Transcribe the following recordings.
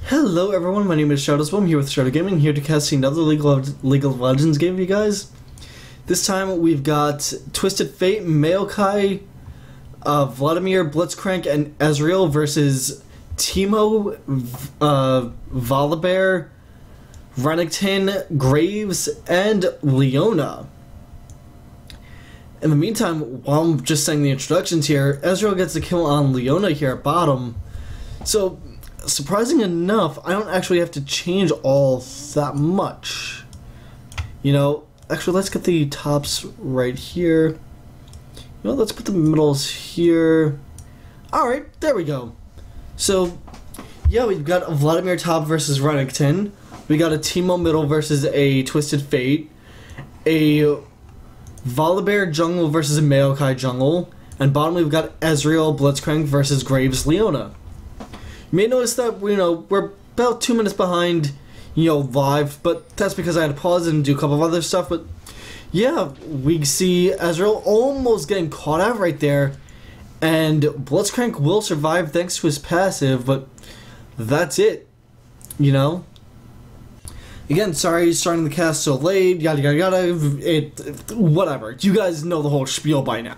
Hello everyone, my name is Shadowswim. I'm here with Shadow Gaming, here to cast another League of Legends game for you guys. This time we've got Twisted Fate, Maokai, Vladimir, Blitzcrank, and Ezreal versus Teemo, Volibear, Renekton, Graves, and Leona. In the meantime, while I'm just saying the introductions here, Ezreal gets the kill on Leona here at bottom. So, surprising enough, I don't actually have to change all that much. You know, actually, let's get the tops right here. You know, let's put the middles here. Alright, there we go. So, yeah, we've got a Vladimir top versus Renekton. We got a Teemo middle versus a Twisted Fate. A Volibear jungle versus a Maokai jungle. And bottom, we've got Ezreal, Blitzcrank versus Graves, Leona. You may notice that, you know, we're about 2 minutes behind, you know, live, but that's because I had to pause and do a couple of other stuff. But yeah, we see Ezreal almost getting caught out right there, and Blitzcrank will survive thanks to his passive, but that's it, you know. Again, sorry starting the cast so late, yada yada yada, whatever. You guys know the whole spiel by now.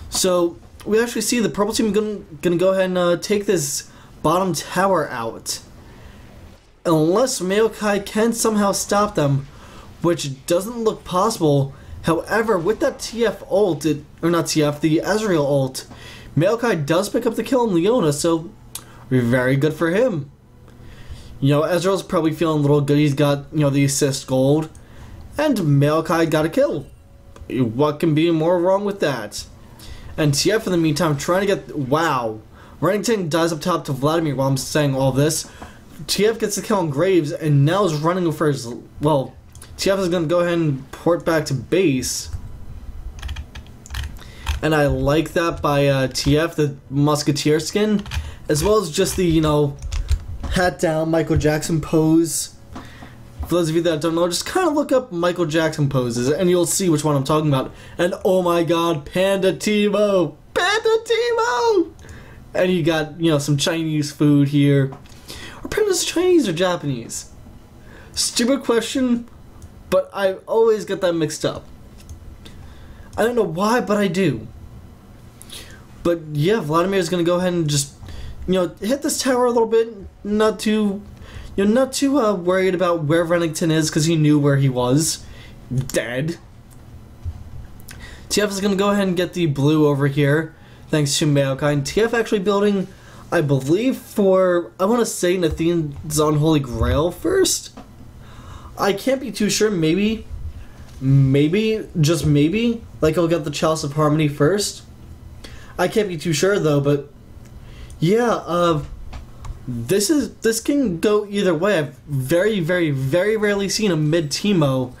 So we actually see the purple team gonna go ahead and take this bottom tower out. Unless Maokai can somehow stop them, which doesn't look possible. However, with that TF ult, or not TF, the Ezreal ult, Maokai does pick up the kill on Leona, so very good for him. You know, Ezreal's probably feeling a little good. He's got, you know, the assist gold, and Maokai got a kill. What can be more wrong with that? And TF in the meantime trying to get, wow, Renekton dies up top to Vladimir while I'm saying all this. TF gets the kill on Graves and now is running for his, well, TF is going to go ahead and port back to base. And I like that by TF, the Musketeer skin, as well as just the, you know, hat down Michael Jackson pose. For those of you that don't know, just kind of look up Michael Jackson poses and you'll see which one I'm talking about. And oh my god, Panda Teemo! Panda Teemo! And you got, you know, some Chinese food here. Are pandas Chinese or Japanese? Stupid question, but I always get that mixed up. I don't know why, but I do. But yeah, Vladimir is going to go ahead and just, you know, hit this tower a little bit, not too worried about where Renekton is, because he knew where he was. Dead. TF is going to go ahead and get the blue over here, thanks to Maokai. And TF actually building, I believe, for, I want to say, Nathan's Unholy Grail first? I can't be too sure. Maybe, just maybe, like he'll get the Chalice of Harmony first. I can't be too sure, though, but yeah, this can go either way. I've very rarely seen a mid Teemo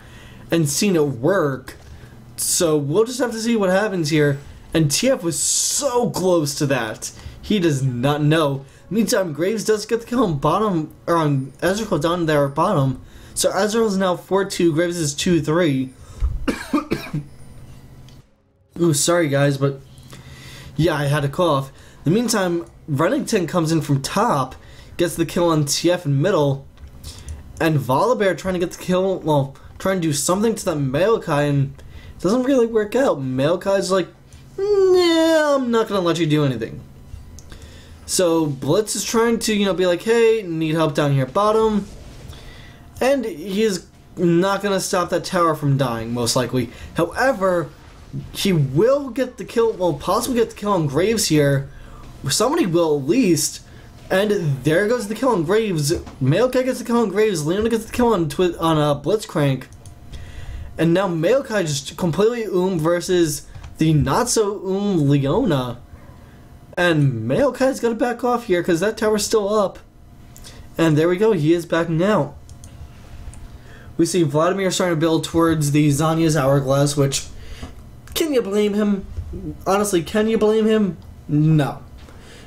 and seen it work. So we'll just have to see what happens here. And TF was so close to that. He does not know. Meantime, Graves does get the kill on bottom, or on Ezreal down there at bottom. So Ezreal is now 4-2, Graves is 2-3. Ooh, sorry guys, but yeah, I had a cough. In the meantime, Renekton comes in from top, gets the kill on TF in middle, and Volibear trying to get the kill, well, trying to do something to that Maokai, and it doesn't really work out. Maokai's like, nah, I'm not gonna let you do anything. So Blitz is trying to, you know, be like, hey, need help down here at bottom, and he is not gonna stop that tower from dying, most likely. However, he will get the kill, well, possibly get the kill on Graves here. Somebody will at least. And there goes the kill on Graves. Maokai gets the kill on Graves. Leona gets the kill on Blitzcrank. And now Maokai just completely versus the not so Leona. And Maokai's got to back off here because that tower's still up. And there we go. He is backing out. We see Vladimir starting to build towards the Zanya's Hourglass, which, can you blame him? Honestly, can you blame him? No.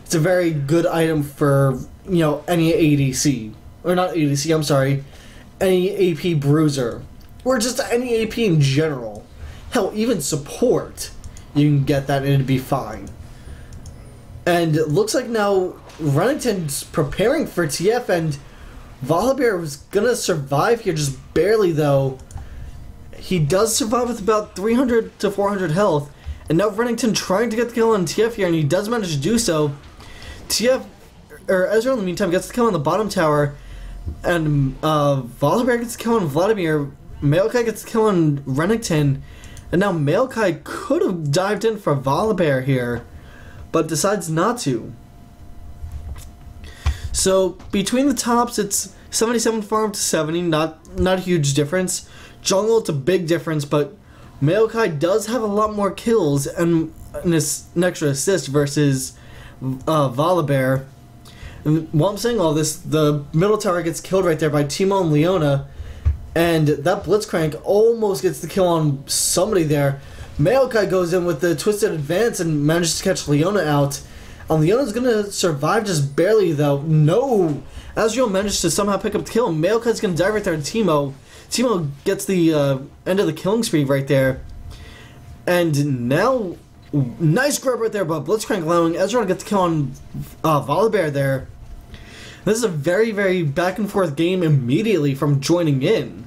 It's a very good item for, you know, any ADC. Or not ADC, I'm sorry. Any AP bruiser. Or just any AP in general. Hell, even support. You can get that and it'd be fine. And it looks like now Renekton's preparing for TF, and Volibear was gonna survive here just barely though. He does survive with about 300 to 400 health, and now Renekton trying to get the kill on TF here, and he does manage to do so. TF, or Ezreal in the meantime, gets the kill on the bottom tower, and Volibear gets the kill on Vladimir, Maokai gets the kill on Renekton, and now Maokai could have dived in for Volibear here, but decides not to. So between the tops, it's 77 farm to 70, not a huge difference. Jungle, it's a big difference, but Maokai does have a lot more kills and an extra assist versus Volibear. And while I'm saying all this, the middle tower gets killed right there by Teemo and Leona, and that Blitzcrank almost gets the kill on somebody there. Maokai goes in with the twisted advance and manages to catch Leona out. And Leona's gonna survive just barely though. No! Ezreal managed to somehow pick up the kill. Maokai's gonna die right there to Teemo. Teemo gets the end of the killing spree right there. And now, nice grab right there by Blitzcrank allowing Ezreal to get the kill on Volibear there. This is a very, very back and forth game immediately from joining in.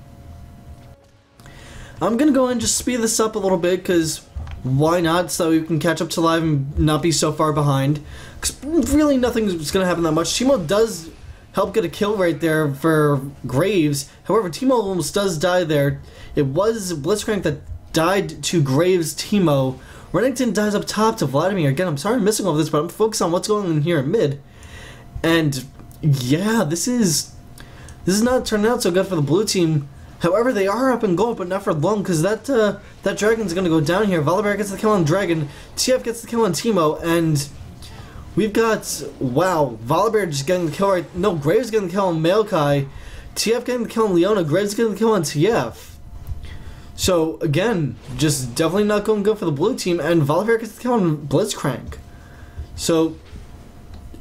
I'm gonna go ahead and just speed this up a little bit because why not, so we can catch up to live and not be so far behind. Because really nothing's gonna happen that much. Teemo does help get a kill right there for Graves. However, Teemo almost does die there. It was Blitzcrank that died to Graves' Teemo. Renekton dies up top to Vladimir. Again, I'm sorry I'm missing all of this, but I'm focused on what's going on here in mid. And yeah, this is not turning out so good for the blue team. However, they are up in gold, but not for long, because that dragon's going to go down here. Volibear gets the kill on Dragon, TF gets the kill on Teemo, and we've got, wow, Volibear just getting the kill right, no, Graves getting the kill on Maokai, TF getting the kill on Leona, Graves getting the kill on TF. So, again, just definitely not going good for the blue team, and Volibear gets the kill on Blitzcrank. So,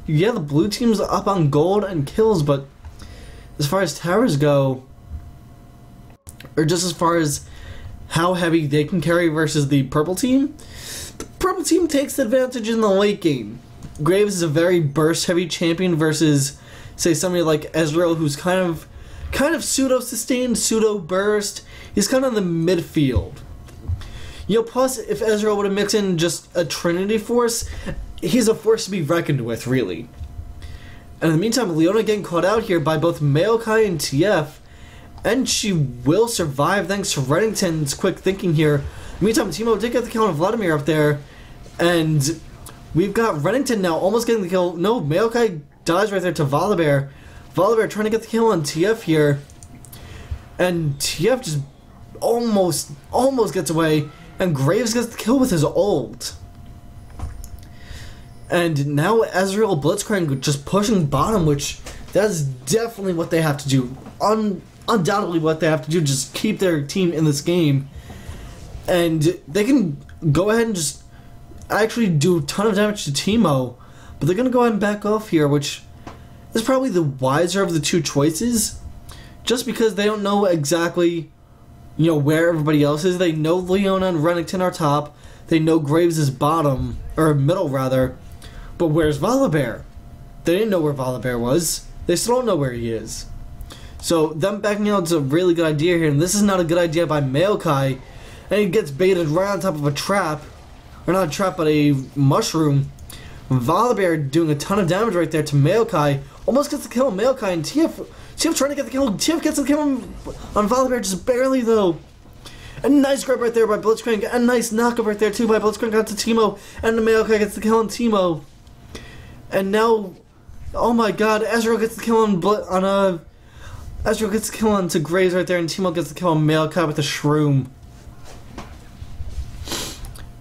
yeah, the blue team's up on gold and kills, but as far as towers go, or just as far as how heavy they can carry versus the purple team takes the advantage in the late game. Graves is a very burst-heavy champion versus, say, somebody like Ezreal, who's kind of pseudo-sustained, pseudo-burst. He's kind of in the midfield. You know, plus, if Ezreal would have mixed in just a Trinity Force, he's a force to be reckoned with, really. And in the meantime, Leona getting caught out here by both Maokai and TF, and she will survive thanks to Renekton's quick thinking here. In the meantime, Teemo did get the kill on Vladimir up there, and we've got Renekton now almost getting the kill. No, Maokai dies right there to Volibear. Volibear trying to get the kill on TF here, and TF just almost gets away, and Graves gets the kill with his ult. And now Ezreal Blitzcrank just pushing bottom, which that's definitely what they have to do. Undoubtedly what they have to do, just keep their team in this game. And they can go ahead and just actually do a ton of damage to Teemo, but they're going to go ahead and back off here, which is probably the wiser of the two choices, just because they don't know exactly, you know, where everybody else is. They know Leona and Renekton are top, they know Graves is bottom, or middle rather, but where's Volibear? They didn't know where Volibear was. They still don't know where he is. So them backing out is a really good idea here, and this is not a good idea by Maokai, and he gets baited right on top of a trap, or not a trap, but a mushroom. Volibear doing a ton of damage right there to Maokai, almost gets the kill on Maokai, and TF trying to get the kill, TF gets the kill on Volibear just barely though. A nice grab right there by Blitzcrank, a nice knockup right there too by Blitzcrank onto Teemo, and the Maokai gets the kill on Teemo. And now, oh my god, Ezreal gets the kill on Ezreal gets the kill on to Graves right there, and Teemo gets the kill on Maokai with the Shroom.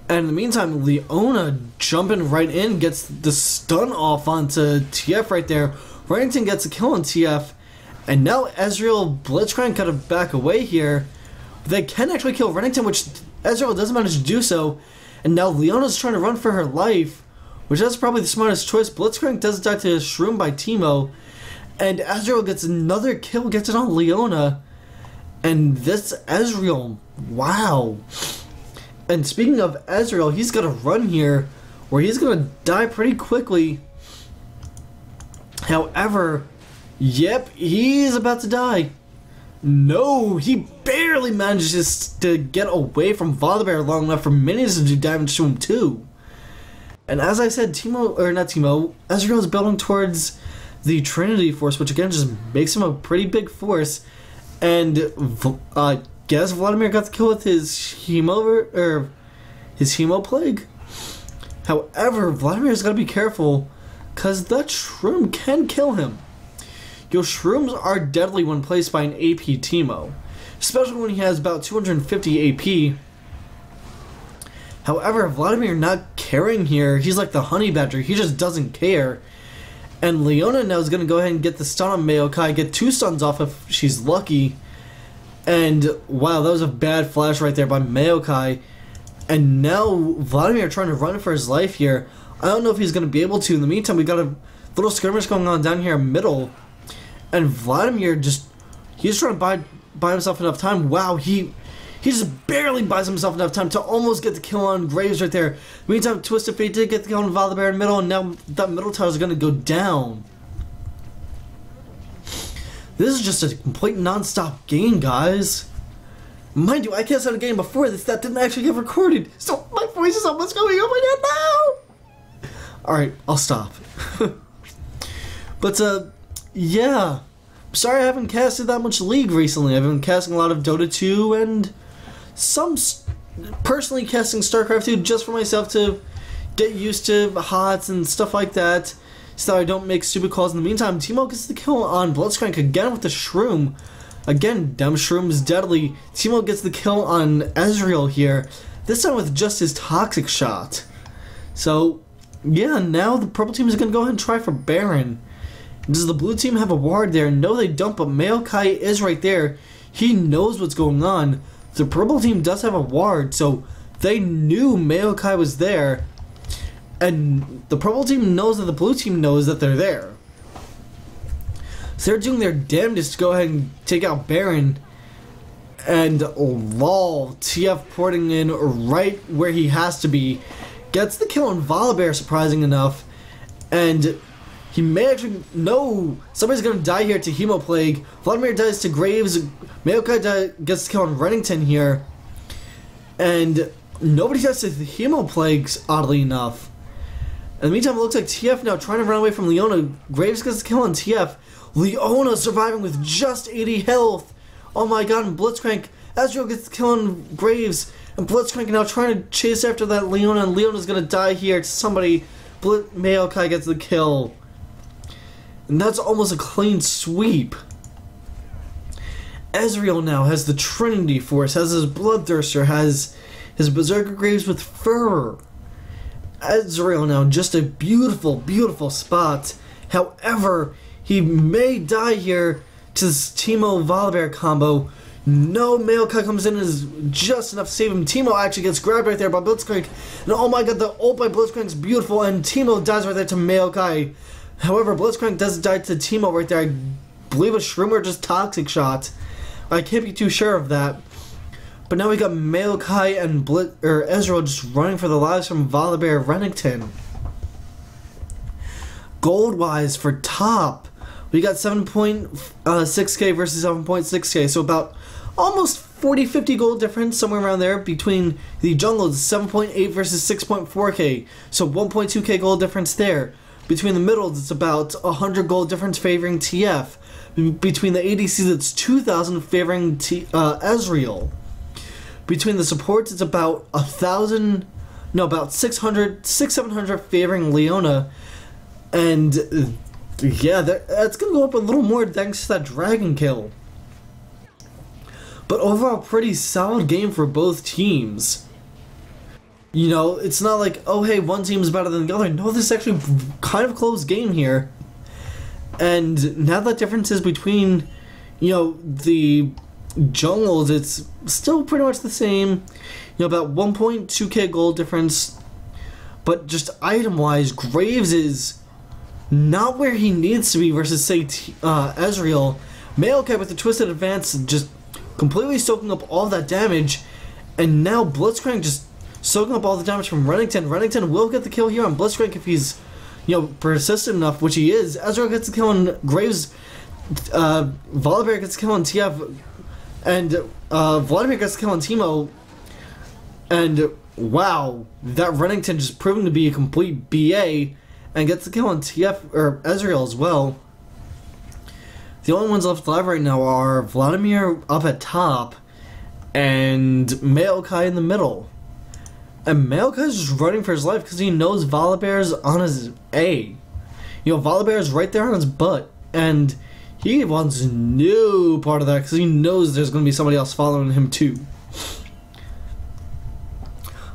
And in the meantime, Leona jumping right in gets the stun off onto TF right there. Renekton gets a kill on TF, and now Ezreal Blitzcrank gotta back away here. They can actually kill Renekton, which Ezreal doesn't manage to do so, and now Leona's trying to run for her life, which that's probably the smartest choice. Blitzcrank does die to a Shroom by Teemo, and Ezreal gets another kill, gets it on Leona, and this Ezreal, wow. And speaking of Ezreal, he's got a run here where he's going to die pretty quickly. However, yep, he's about to die. No, he barely manages to get away from Voli long enough for minions to do damage to him too. And as I said, Ezreal is building towards the Trinity Force, which again just makes him a pretty big force. And guess Vladimir got the kill with his Hemo Plague. However, Vladimir's got to be careful because that shroom can kill him. Yo, shrooms are deadly when placed by an AP Teemo, especially when he has about 250 AP. However, Vladimir not caring here. He's like the honey badger. He just doesn't care. And Leona now is going to go ahead and get the stun on Maokai, get 2 stuns off if she's lucky. And wow, that was a bad flash right there by Maokai. And now Vladimir trying to run for his life here. I don't know if he's going to be able to. In the meantime, we got a little skirmish going on down here in middle. And Vladimir he's trying to buy himself enough time. Wow, he just barely buys himself enough time to almost get the kill on Graves right there. Meantime, Twisted Fate did get the kill on Volibear in middle, and now that middle tower is going to go down. This is just a complete non-stop game, guys. Mind you, I can't start a game before this that didn't actually get recorded, so my voice is almost going, oh my god, no! Alright, I'll stop. But, yeah. Sorry I haven't casted that much League recently. I've been casting a lot of Dota 2 and personally casting StarCraft 2 just for myself to get used to HOTS and stuff like that so that I don't make stupid calls. In the meantime, Teemo gets the kill on Blitzcrank again with the Shroom. Again, dumb Shroom is deadly. Teemo gets the kill on Ezreal here, this time with just his Toxic Shot. So, yeah, now the purple team is going to go ahead and try for Baron. Does the blue team have a ward there? No, they don't, but Maokai is right there. He knows what's going on. The purple team does have a ward, so they knew Maokai was there. And the purple team knows that the blue team knows that they're there. So they're doing their damnedest to go ahead and take out Baron. And lol, TF porting in right where he has to be. Gets the kill on Volibear, surprising enough. And he may actually... No! Somebody's gonna die here to Hemo Plague. Vladimir dies to Graves. Maokai gets the kill on Renekton here. And nobody dies to the Hemo Plagues, oddly enough. In the meantime, it looks like TF now trying to run away from Leona. Graves gets the kill on TF. Leona surviving with just 80 health. Oh my god, and Blitzcrank. Ezreal gets the kill on Graves. And Blitzcrank now trying to chase after that Leona. And Leona's gonna die here to somebody. Maokai gets the kill. And that's almost a clean sweep. Ezreal now has the Trinity Force, has his Bloodthirster, has his Berserker Graves with Fur. Ezreal now just a beautiful, beautiful spot. However, he may die here to this Teemo Volibear combo. No, Maokai comes in and is just enough to save him. Teemo actually gets grabbed right there by Blitzcrank. And oh my god, the ult by Blitzcrank is beautiful. And Teemo dies right there to Maokai. However, Blitzcrank does die to Teemo right there. I believe a Shroom or just Toxic Shot. I can't be too sure of that. But now we got Maokai and Ezreal just running for the lives from Volibear Renekton. Gold-wise for top, we got 7.6k versus 7.6k. So about almost 40-50 gold difference, somewhere around there, between the jungle. It's 7.8 versus 6.4k. So 1.2k gold difference there. Between the middles, it's about 100 gold difference favoring TF. Between the ADCs, it's 2,000 favoring Ezreal. Between the supports, it's about 600-700 favoring Leona. And yeah, that's going to go up a little more thanks to that dragon kill. But overall, pretty solid game for both teams. You know, it's not like, oh hey, one team is better than the other. No, this is actually kind of a close game here. And now that difference is between, you know, the jungles, it's still pretty much the same. You know, about 1.2k gold difference. But just item-wise, Graves is not where he needs to be versus, say, Ezreal. Maokai with the Twisted Advance just completely soaking up all that damage. And now Blitzcrank just soaking up all the damage from Renekton. Renekton will get the kill here on Blitzcrank if he's, persistent enough, which he is. Ezreal gets the kill on Graves, Volibear gets the kill on TF, and Vladimir gets the kill on Teemo, and wow, that Renekton just proving to be a complete BA, and gets the kill on TF, or Ezreal as well. The only ones left alive right now are Vladimir up at top, and Maokai in the middle. And Maokai's just running for his life because he knows Volibear's on his A. Volibear's right there on his butt, and he wants no part of that because he knows there's going to be somebody else following him too.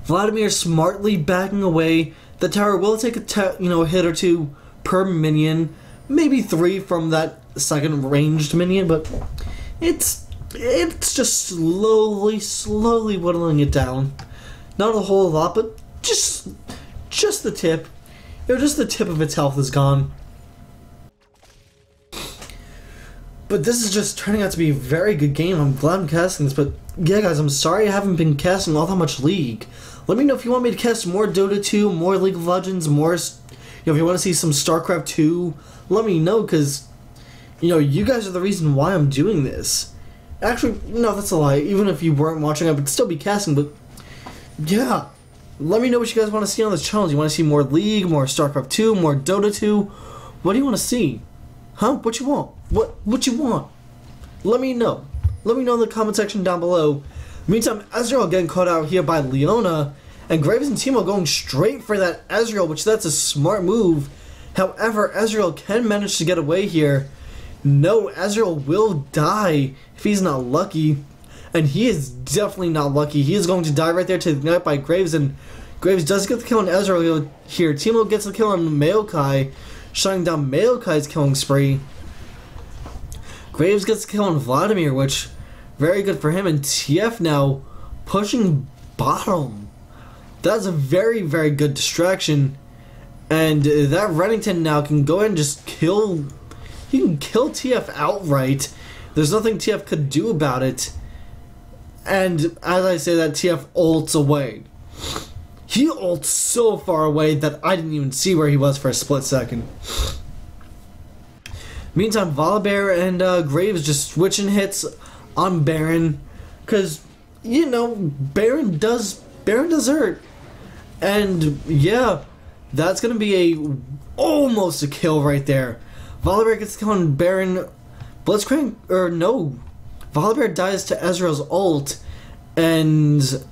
Vladimir smartly backing away. The tower will take a hit or two per minion, maybe 3 from that second ranged minion, but it's just slowly whittling it down. Not a whole lot, but just the tip. Just the tip of its health is gone. But this is just turning out to be a very good game. I'm glad I'm casting this, but yeah, guys, I'm sorry I haven't been casting all that much League. Let me know if you want me to cast more Dota 2, more League of Legends, more, if you want to see some StarCraft 2, let me know, because, you guys are the reason why I'm doing this. Actually, no, that's a lie. Even if you weren't watching, I would still be casting, but yeah. Let me know what you guys want to see on this channel. Do you want to see more League, more StarCraft 2, more Dota 2? What do you want to see? Huh? What you want? What you want? Let me know. Let me know in the comment section down below. Meantime, Ezreal getting caught out here by Leona, and Graves and Teemo going straight for that Ezreal, which that's a smart move. However, Ezreal can manage to get away here. No, Ezreal will die if he's not lucky. And he is definitely not lucky. He is going to die right there to the ignite by Graves, and Graves does get the kill on Ezreal here. Teemo gets the kill on Maokai, shutting down Maokai's killing spree. Graves gets the kill on Vladimir, which, very good for him, and TF now pushing bottom. That's a very, very good distraction, and that Renekton now can go ahead and just kill, he can kill TF outright. There's nothing TF could do about it. And as I say that, TF ults away. He ults so far away that I didn't even see where he was for a split second. Meantime, Volibear and Graves just switching hits on Baron. Because, Baron does hurt. And, yeah, that's going to be almost a kill right there. Volibear gets the kill on Baron. Blitzcrank, or no. Volibear dies to Ezreal's ult, and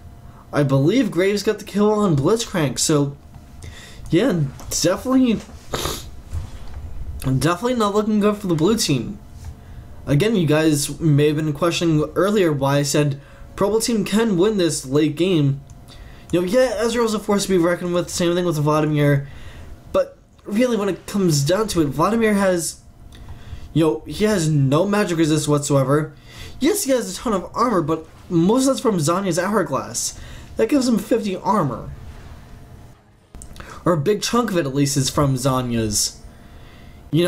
I believe Graves got the kill on Blitzcrank, so yeah, definitely not looking good for the blue team. Again, you guys may have been questioning earlier why I said Purple team can win this late game. Yeah, Ezreal's a force to be reckoned with, same thing with Vladimir, but really when it comes down to it, Vladimir has, he has no magic resist whatsoever. Yes, he has a ton of armor, but most of that's from Zanya's Hourglass. That gives him 50 armor. Or a big chunk of it, at least, is from Zanya's. He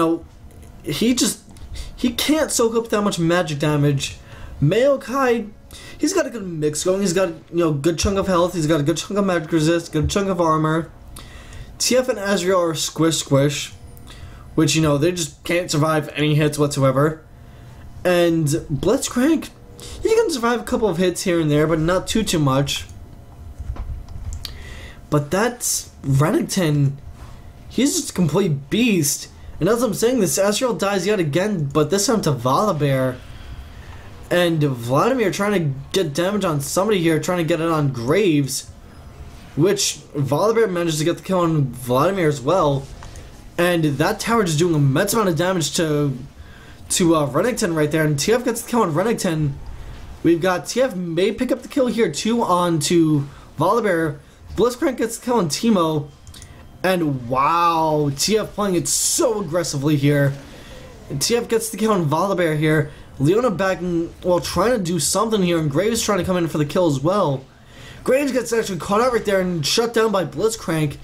can't soak up that much magic damage. Maokai, he's got a good mix going. He's got, good chunk of health. He's got a good chunk of magic resist, good chunk of armor. TF and Ezreal are squish, which, they just can't survive any hits whatsoever. And Blitzcrank, he can survive a couple of hits here and there, but not too much. But that's Renekton. He's just a complete beast. And as I'm saying this, Ezreal dies yet again, but this time to Volibear. And Vladimir trying to get damage on somebody here, trying to get it on Graves. Which Volibear managed to get the kill on Vladimir as well. And that tower just doing an immense amount of damage to Renekton right there, and TF gets the kill on Renekton. We've got TF may pick up the kill here too onto Volibear. Blitzcrank gets the kill on Teemo, and wow, TF playing it so aggressively here. And TF gets the kill on Volibear here. Leona backing, trying to do something here, and Graves trying to come in for the kill as well. Graves gets actually caught out right there and shut down by Blitzcrank.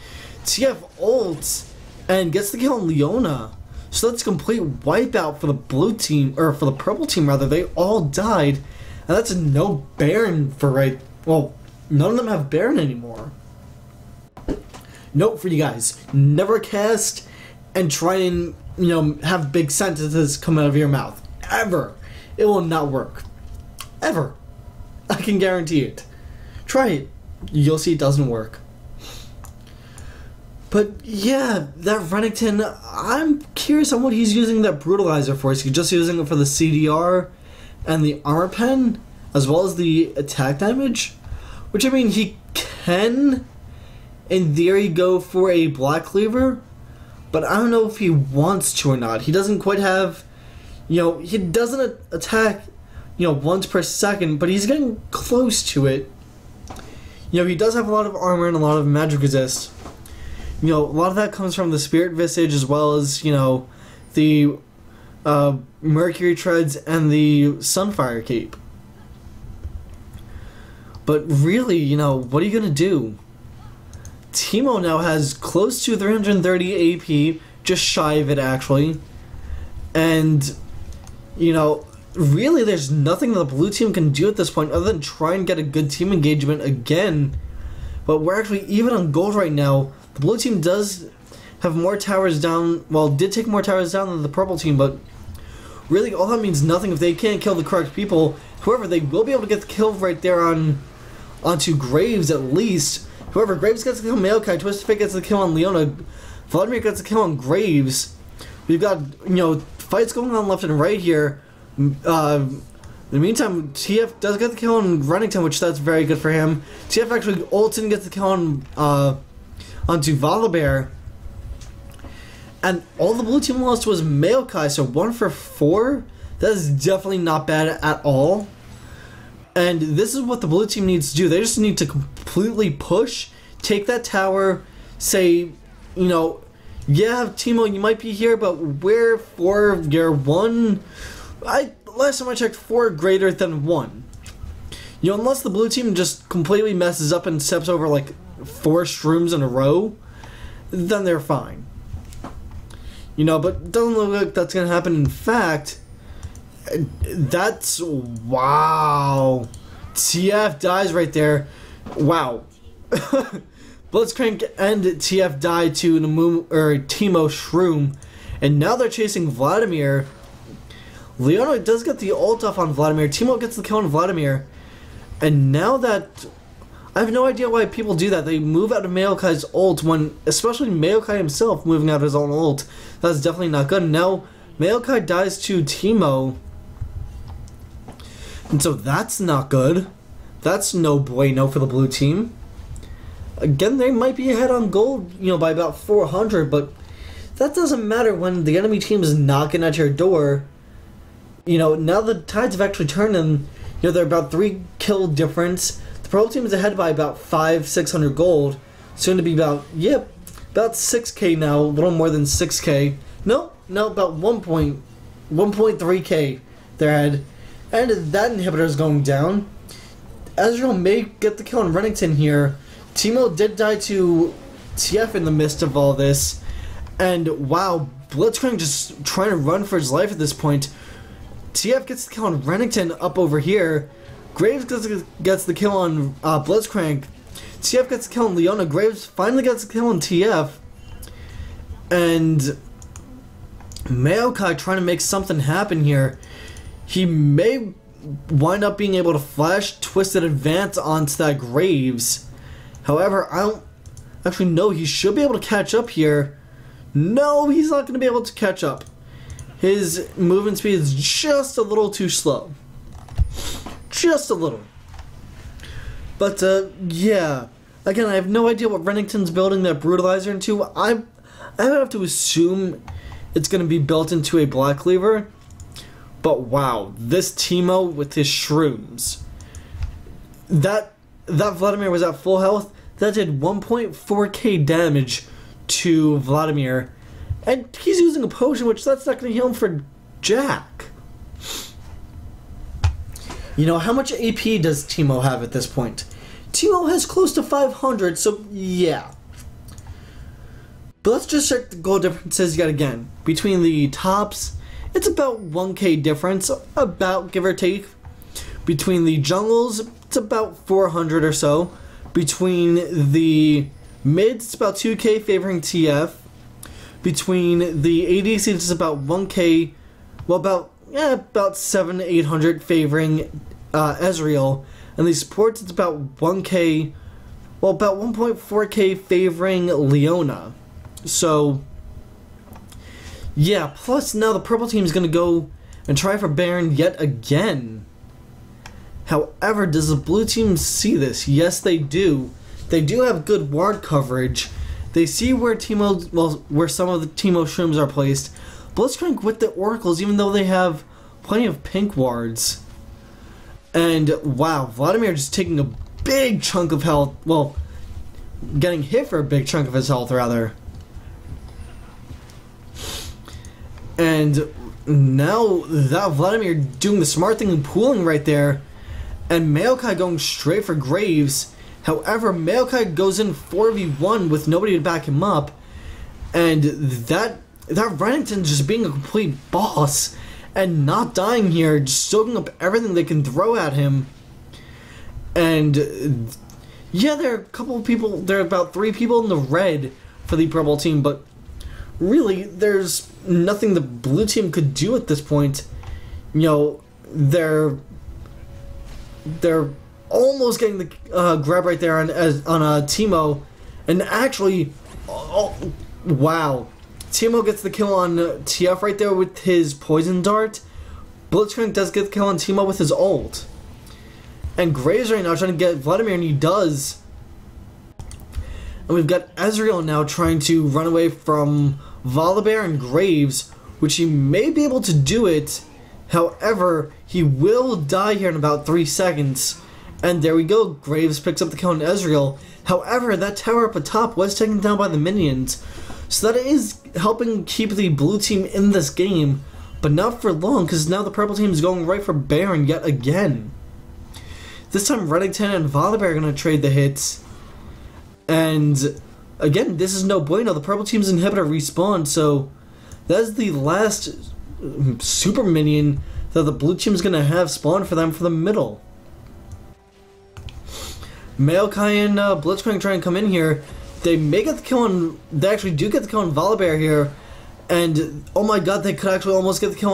TF ults and gets the kill on Leona. So that's a complete wipeout for the blue team, or for the purple team rather. They all died, and that's a no Baron for none of them have Baron anymore. note for you guys: never cast and try and have big sentences come out of your mouth. Ever. It will not work. Ever. I can guarantee it. Try it. You'll see it doesn't work. But yeah, that Renekton, I'm curious on what he's using that Brutalizer for. Is he just using it for the CDR and the armor pen, as well as the attack damage? Which, I mean, he can, in theory, go for a Black Cleaver, but I don't know if he wants to or not. He doesn't quite have, he doesn't attack, once per second, but he's getting close to it. He does have a lot of armor and a lot of magic resist. A lot of that comes from the Spirit Visage, as well as, the Mercury Treads and the Sunfire Cape. But really, what are you going to do? Teemo now has close to 330 AP, just shy of it actually. And, really there's nothing the blue team can do at this point other than try and get a good team engagement again. But we're actually even on gold right now. The blue team does have more towers down, well, did take more towers down than the purple team, but really all that means nothing if they can't kill the correct people. However, they will be able to get the kill right there onto Graves at least. However, Graves gets the kill on Maokai, Twisted Fate gets the kill on Leona, Vladimir gets the kill on Graves. We've got, fights going on left and right here. In the meantime, TF does get the kill on Renekton, which that's very good for him. TF actually ults and gets the kill on onto Volibear. And all the blue team lost was Maokai, so 1 for 4. That is definitely not bad at all. And this is what the blue team needs to do. They just need to completely push, take that tower, say, yeah, Teemo, you might be here, but we're 4, you're 1. Last time I checked, 4 greater than 1. Unless the blue team just completely messes up and steps over like 4 shrooms in a row, then they're fine. But it doesn't look like that's gonna happen. In fact, that's wow. TF dies right there. Wow. Blitzcrank and TF die to Teemo Shroom, and now they're chasing Vladimir. Leona does get the ult off on Vladimir. Teemo gets the kill on Vladimir. And now that... I have no idea why people do that. They move out of Maokai's ult when... Especially Maokai himself moving out his own ult. That's definitely not good. Now, Maokai dies to Teemo. And so that's not good. That's no bueno for the blue team. Again, they might be ahead on gold, by about 400. But that doesn't matter when the enemy team is knocking at your door. Now the tides have actually turned and, they're about 3 kill difference. The purple team is ahead by about 500-600 gold. Soon to be about 6k now, a little more than 6k. No, about 1.3k they're ahead. And that inhibitor is going down. Ezreal may get the kill on Renekton here. Teemo did die to TF in the midst of all this. And wow, Blitzcrank just trying to run for his life at this point. TF gets the kill on Renekton up over here. Graves gets the kill on Blitzcrank. TF gets the kill on Leona. Graves finally gets the kill on TF. And Maokai trying to make something happen here. He may wind up being able to flash Twisted Advance onto that Graves. However, I don't actually know. He should be able to catch up here. No, he's not going to be able to catch up. His movement speed is just a little too slow. Just a little. But, yeah. Again, I have no idea what Renekton's building that Brutalizer into. I have to assume it's going to be built into a Black Cleaver. But wow, this Teemo with his shrooms. That Vladimir was at full health. That did 1.4k damage to Vladimir. And he's using a potion, which that's not going to heal him for jack. How much AP does Teemo have at this point? Teemo has close to 500, so yeah. But let's just check the goal differences yet again. Between the tops, it's about 1k difference, about, give or take. Between the jungles, it's about 400 or so. Between the Mids, it's about 2k favoring TF. Between the ADCs, it's about 1k, well, about 700 to 800 favoring Ezreal. And the supports, it's about 1k, well, about 1.4k favoring Leona. So, yeah, plus now the purple team is going to go and try for Baron yet again. However, does the blue team see this? Yes, they do. They do have good ward coverage. They see where Teemo, well, where some of the Teemo shrooms are placed. Blitzcrank with the oracles, even though they have plenty of pink wards. And wow, Vladimir just taking a big chunk of health. Well, getting hit for a big chunk of his health, rather. And now that Vladimir doing the smart thing and pooling right there, and Maokai going straight for Graves. However, Maokai goes in 4v1 with nobody to back him up, and that Renekton just being a complete boss and not dying here, just soaking up everything they can throw at him. And yeah, there are a couple of people, there are about 3 people in the red for the purple team, but really, there's nothing the blue team could do at this point. You know, they're almost getting the grab right there on Teemo, and actually, oh, wow, Teemo gets the kill on TF right there with his poison dart. Blitzcrank does get the kill on Teemo with his ult, and Graves right now trying to get Vladimir, and he does. And we've got Ezreal now trying to run away from Volibear and Graves, which he may be able to do it. However, he will die here in about 3 seconds. And there we go, Graves picks up the kill on Ezreal. However, that tower up atop was taken down by the minions. So that is helping keep the blue team in this game. But not for long, because now the purple team is going right for Baron yet again. This time Renekton and Volibear are going to trade the hits. And again, this is no bueno. The purple team's inhibitor respawned, so that's the last super minion that the blue team's gonna have spawn for them for the middle. Maokai and Blitzcrank try and come in here. They may get the kill on. They actually do get the kill on Volibear here, and oh my god, they could actually almost get the kill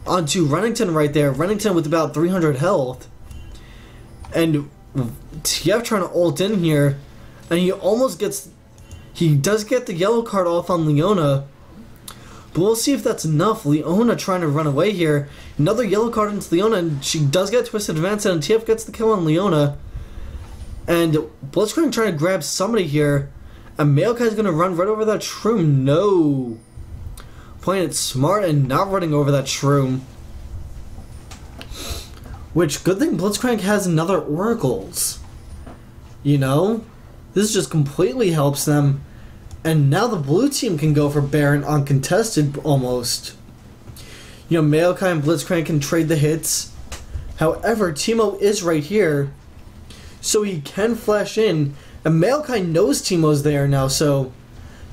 onto Renekton right there. Renekton with about 300 health, and TF trying to ult in here, and he almost gets. He does get the yellow card off on Leona. But we'll see if that's enough. Leona trying to run away here. Another yellow card into Leona, and she does get Twisted Advance, and TF gets the kill on Leona. And Blitzcrank trying to grab somebody here. And Maokai's going to run right over that shroom. No. Playing it smart and not running over that shroom. Which, good thing Blitzcrank has another Oracles. You know? This just completely helps them. And now the blue team can go for Baron uncontested, almost. You know, Maokai and Blitzcrank can trade the hits. However, Teemo is right here, so he can flash in. And Maokai knows Teemo's there now, so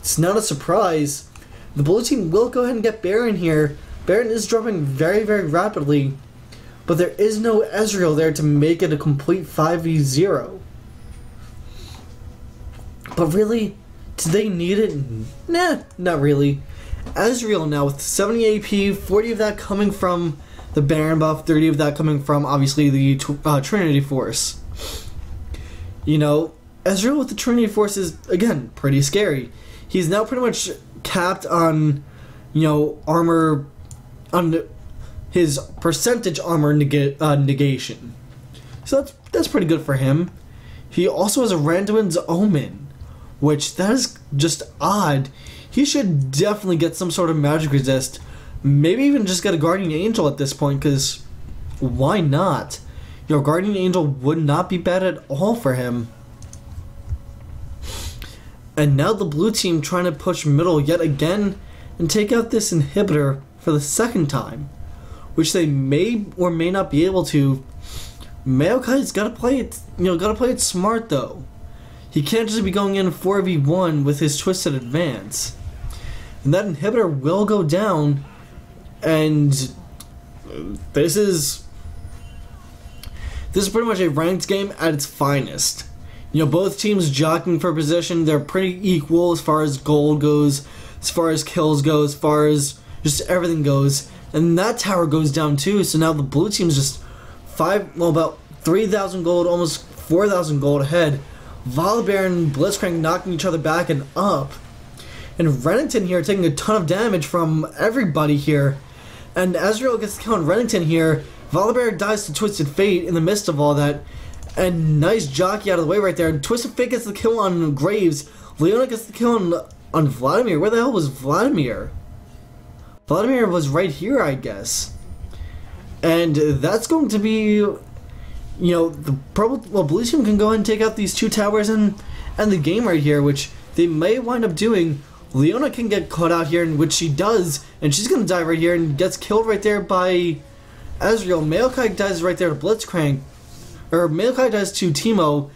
it's not a surprise. The blue team will go ahead and get Baron here. Baron is dropping very, very rapidly, but there is no Ezreal there to make it a complete 5v0. But really, do they need it? Nah, not really. Ezreal now with 70 AP, 40 of that coming from the Baron buff, 30 of that coming from, obviously, the Trinity Force. You know, Ezreal with the Trinity Force is, again, pretty scary. He's now pretty much capped on, you know, armor, on his percentage armor negation. So that's pretty good for him. He also has a Randuin's Omen, which that is just odd. He should definitely get some sort of magic resist. Maybe even just get a Guardian Angel at this point, because why not? Your Guardian Angel would not be bad at all for him. And now the blue team trying to push middle yet again and take out this inhibitor for the second time, which they may or may not be able to. Maokai's gotta play it, gotta play it smart though. He can't just be going in 4v1 with his Twisted Advance. And that inhibitor will go down, and this is pretty much a ranked game at its finest. You know, both teams jockeying for position. They're pretty equal as far as gold goes, as far as kills go, as far as just everything goes. And that tower goes down too, so now the blue team's just about 3,000 gold, almost 4,000 gold ahead. Volibear and Blitzcrank knocking each other back and up. And Renekton here taking a ton of damage from everybody here. And Ezreal gets the kill on Renekton here. Volibear dies to Twisted Fate in the midst of all that. And nice jockey out of the way right there. And Twisted Fate gets the kill on Graves. Leona gets the kill on Vladimir. Where the hell was Vladimir? Vladimir was right here, I guess. And that's going to be, you know, blue team can go ahead and take out these 2 towers and the game right here, which they may wind up doing. Leona can get caught out here, which she does, and she's going to die right here and gets killed right there by Ezreal. Maokai dies right there to Blitzcrank, or Maokai dies to Teemo,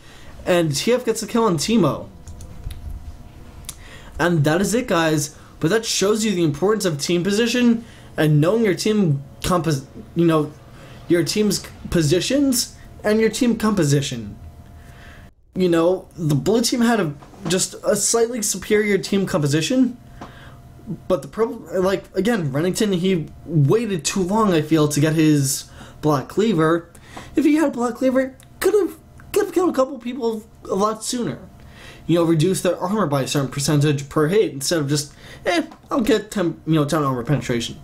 and TF gets the kill on Teemo. And that is it, guys. But that shows you the importance of team position and knowing your team your team's positions and your team composition. You know, the blue team had just a slightly superior team composition, but the problem, like, again, Renekton, he waited too long, I feel, to get his Black Cleaver. If he had a Black Cleaver, could have killed a couple people a lot sooner. You know, reduce their armor by a certain percentage per hit instead of just, I'll get 10 armor penetration.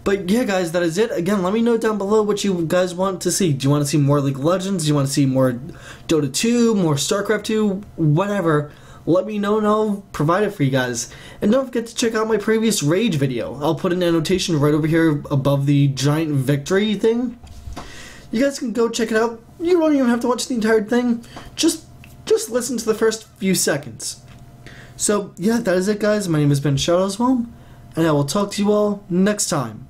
But yeah, guys, that is it. Again, let me know down below what you guys want to see. Do you want to see more League of Legends? Do you want to see more Dota 2, more StarCraft 2, whatever? Let me know and I'll provide it for you guys. And don't forget to check out my previous Rage video. I'll put an annotation right over here above the giant victory thing. You guys can go check it out. You don't even have to watch the entire thing. Just listen to the first few seconds. So, yeah, that is it, guys. My name has been Shadowswalm, and I will talk to you all next time.